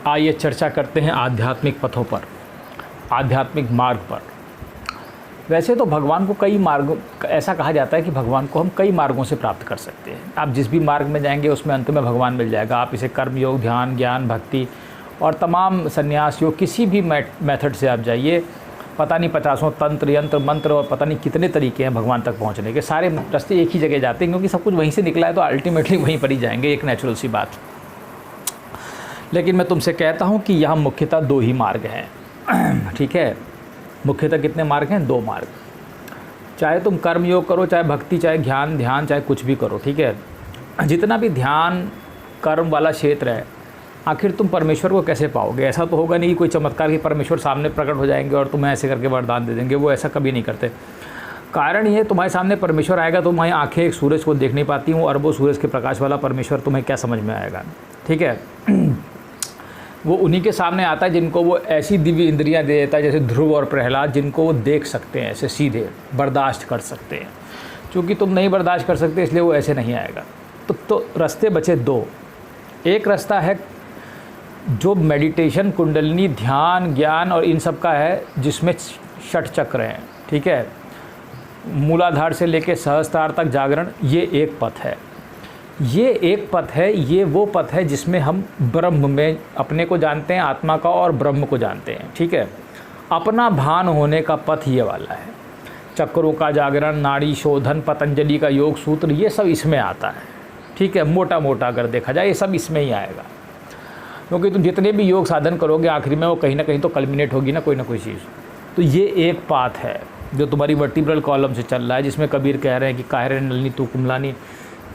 आइए चर्चा करते हैं आध्यात्मिक पथों पर, आध्यात्मिक मार्ग पर। वैसे तो भगवान को कई मार्ग, ऐसा कहा जाता है कि भगवान को हम कई मार्गों से प्राप्त कर सकते हैं। आप जिस भी मार्ग में जाएंगे उसमें अंत में भगवान मिल जाएगा। आप इसे कर्म योग, ध्यान, ज्ञान, भक्ति और तमाम संन्यास योग, किसी भी मेथड से आप जाइए, पता नहीं 50 तंत्र, यंत्र, मंत्र और पता नहीं कितने तरीके हैं भगवान तक पहुंचने के। सारे रास्ते एक ही जगह जाते हैं क्योंकि सब कुछ वहीं से निकला है, तो अल्टीमेटली वहीं पर ही जाएंगे, एक नेचुरल सी बात। लेकिन मैं तुमसे कहता हूं कि यहाँ मुख्यतः 2 ही मार्ग हैं। ठीक है, मुख्यतः कितने मार्ग हैं? 2 मार्ग। चाहे तुम कर्म योग करो, चाहे भक्ति, चाहे ज्ञान, ध्यान, चाहे कुछ भी करो। ठीक है, जितना भी ध्यान कर्म वाला क्षेत्र है, आखिर तुम परमेश्वर को कैसे पाओगे? ऐसा तो होगा नहीं कि कोई चमत्कार की परमेश्वर सामने प्रकट हो जाएंगे और तुम्हें ऐसे करके वरदान दे देंगे। वो ऐसा कभी नहीं करते। कारण ये, तुम्हारे सामने परमेश्वर आएगा, तुम्हारी आंखें एक सूरज को देख नहीं पाती हूँ, अरबों सूरज के प्रकाश वाला परमेश्वर तुम्हें क्या समझ में आएगा? ठीक है, वो उन्हीं के सामने आता है जिनको वो ऐसी दिव्य इंद्रियां दे देता है, जैसे ध्रुव और प्रहलाद, जिनको वो देख सकते हैं, ऐसे सीधे बर्दाश्त कर सकते हैं। क्योंकि तुम नहीं बर्दाश्त कर सकते इसलिए वो ऐसे नहीं आएगा। तो रास्ते बचे 2। एक रास्ता है जो मेडिटेशन, कुंडलिनी, ध्यान, ज्ञान और इन सब का है, जिसमें 6 चक्र हैं। ठीक है, मूलाधार से लेकर सहस्त्रार तक जागरण, ये एक पथ है। ये एक पथ है, ये वो पथ है जिसमें हम ब्रह्म में अपने को जानते हैं, आत्मा का, और ब्रह्म को जानते हैं। ठीक है, अपना भान होने का पथ ये वाला है। चक्रों का जागरण, नाड़ी शोधन, पतंजलि का योग सूत्र, ये सब इसमें आता है। ठीक है, मोटा मोटा अगर देखा जाए ये सब इसमें ही आएगा। क्योंकि तुम जितने भी योग साधन करोगे आखिर में वो कहीं ना कहीं तो कल्मिनेट होगी ना कोई चीज़। तो ये एक पाथ है जो तुम्हारी वर्टिब्रल कॉलम से चल रहा है, जिसमें कबीर कह रहे हैं कि काहे रे नलनी तू कुमलानी,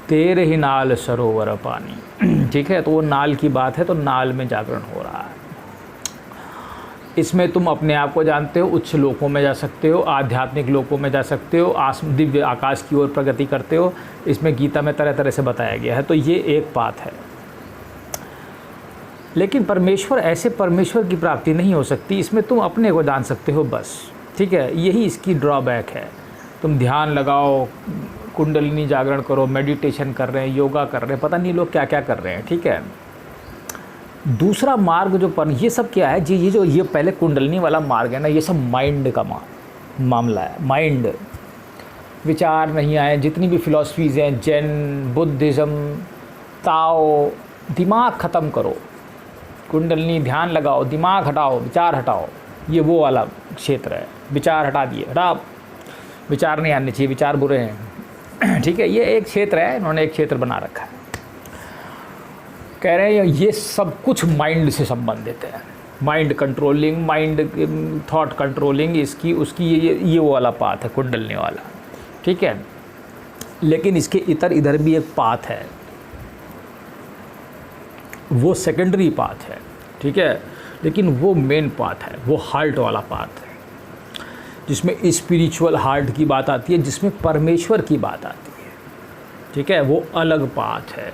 तेरे ही नाल सरोवर पानी। ठीक है, तो वो नाल की बात है, तो नाल में जागरण हो रहा है। इसमें तुम अपने आप को जानते हो, उच्च लोकों में जा सकते हो, आध्यात्मिक लोकों में जा सकते हो, दिव्य आकाश की ओर प्रगति करते हो। इसमें गीता में तरह तरह से बताया गया है। तो ये एक पाथ है। लेकिन परमेश्वर, ऐसे परमेश्वर की प्राप्ति नहीं हो सकती, इसमें तुम अपने को जान सकते हो बस। ठीक है, यही इसकी ड्रॉबैक है। तुम ध्यान लगाओ, कुंडलिनी जागरण करो, मेडिटेशन कर रहे हैं, योगा कर रहे हैं, पता नहीं लोग क्या क्या कर रहे हैं। ठीक है, दूसरा मार्ग जो ये सब क्या है जी? ये पहले कुंडलिनी वाला मार्ग है ना, ये सब माइंड का मामला है। माइंड, विचार नहीं आए, जितनी भी फिलॉसफीज़ हैं, जैन, बुद्धिज़्म, ताओ, दिमाग ख़त्म करो, कुंडलिनी ध्यान लगाओ, दिमाग हटाओ, विचार हटाओ, ये वो वाला क्षेत्र है। विचार हटा दिए, विचार नहीं आने चाहिए, विचार बुरे हैं। ठीक है, ये एक क्षेत्र है, इन्होंने एक क्षेत्र बना रखा है। कह रहे हैं ये सब कुछ माइंड से संबंधित है। Mind controlling, mind thought controlling, इसकी उसकी ये वो वाला पाथ है, कुंडलिनी वाला। ठीक है, लेकिन इसके इधर भी एक पाथ है, वो सेकेंडरी पाथ है। ठीक है, लेकिन वो मेन पाथ है, वो हार्ट वाला पाथ है, जिसमें स्पिरिचुअल हार्ट की बात आती है, जिसमें परमेश्वर की बात आती है। ठीक है, वो अलग पाथ है।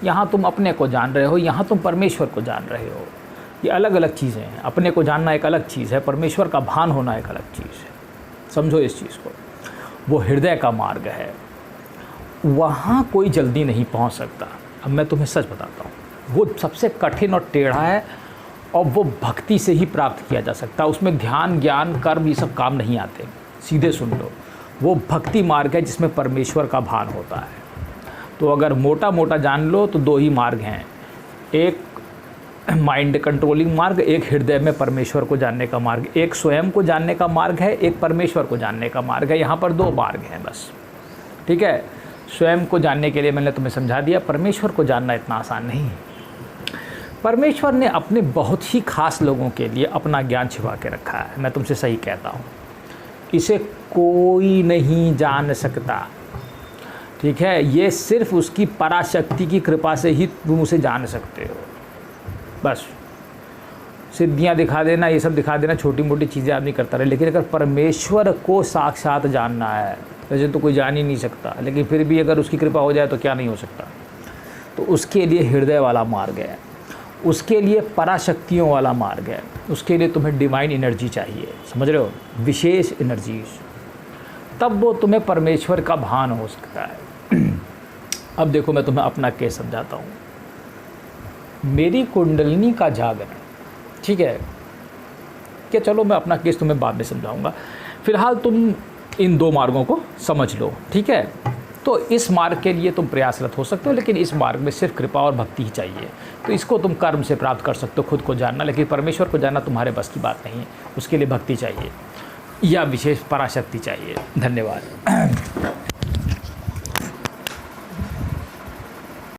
यहाँ तुम अपने को जान रहे हो, यहाँ तुम परमेश्वर को जान रहे हो। ये अलग अलग चीज़ें हैं। अपने को जानना एक अलग चीज़ है, परमेश्वर का भान होना एक अलग चीज़ है। समझो इस चीज़ को। वो हृदय का मार्ग है, वहाँ कोई जल्दी नहीं पहुँच सकता। अब मैं तुम्हें सच बताता हूँ, वो सबसे कठिन और टेढ़ा है, और वो भक्ति से ही प्राप्त किया जा सकता है। उसमें ध्यान, ज्ञान, कर्म ये सब काम नहीं आते। सीधे सुन लो, वो भक्ति मार्ग है जिसमें परमेश्वर का भान होता है। तो अगर मोटा मोटा जान लो तो 2 ही मार्ग हैं, एक माइंड कंट्रोलिंग मार्ग, एक हृदय में परमेश्वर को जानने का मार्ग। एक स्वयं को जानने का मार्ग है, एक परमेश्वर को जानने का मार्ग है। यहाँ पर 2 मार्ग हैं बस। ठीक है, स्वयं को जानने के लिए मैंने तुम्हें समझा दिया, परमेश्वर को जानना इतना आसान नहीं है। परमेश्वर ने अपने बहुत ही खास लोगों के लिए अपना ज्ञान छिपा के रखा है। मैं तुमसे सही कहता हूँ, इसे कोई नहीं जान सकता। ठीक है, ये सिर्फ उसकी पराशक्ति की कृपा से ही तुम उसे जान सकते हो। बस सिद्धियाँ दिखा देना, ये सब दिखा देना, छोटी मोटी चीज़ें आदमी करता रहे। लेकिन अगर परमेश्वर को साक्षात जानना है, वैसे तो कोई जान ही नहीं सकता, लेकिन फिर भी अगर उसकी कृपा हो जाए तो क्या नहीं हो सकता। तो उसके लिए हृदय वाला मार्ग है, उसके लिए पराशक्तियों वाला मार्ग है, उसके लिए तुम्हें डिवाइन एनर्जी चाहिए। समझ रहे हो, विशेष एनर्जीज, तब वो तुम्हें परमेश्वर का भान हो सकता है। अब देखो, मैं तुम्हें अपना केस समझाता हूँ। मेरी कुंडलिनी का जागरण, ठीक है, कि चलो मैं अपना केस तुम्हें बाद में समझाऊंगा, फिलहाल तुम इन 2 मार्गों को समझ लो, ठीक है। तो इस मार्ग के लिए तुम प्रयासरत हो सकते हो, लेकिन इस मार्ग में सिर्फ कृपा और भक्ति ही चाहिए। तो इसको तुम कर्म से प्राप्त कर सकते हो, खुद को जानना, लेकिन परमेश्वर को जानना तुम्हारे बस की बात नहीं है। उसके लिए भक्ति चाहिए या विशेष पराशक्ति चाहिए। धन्यवाद।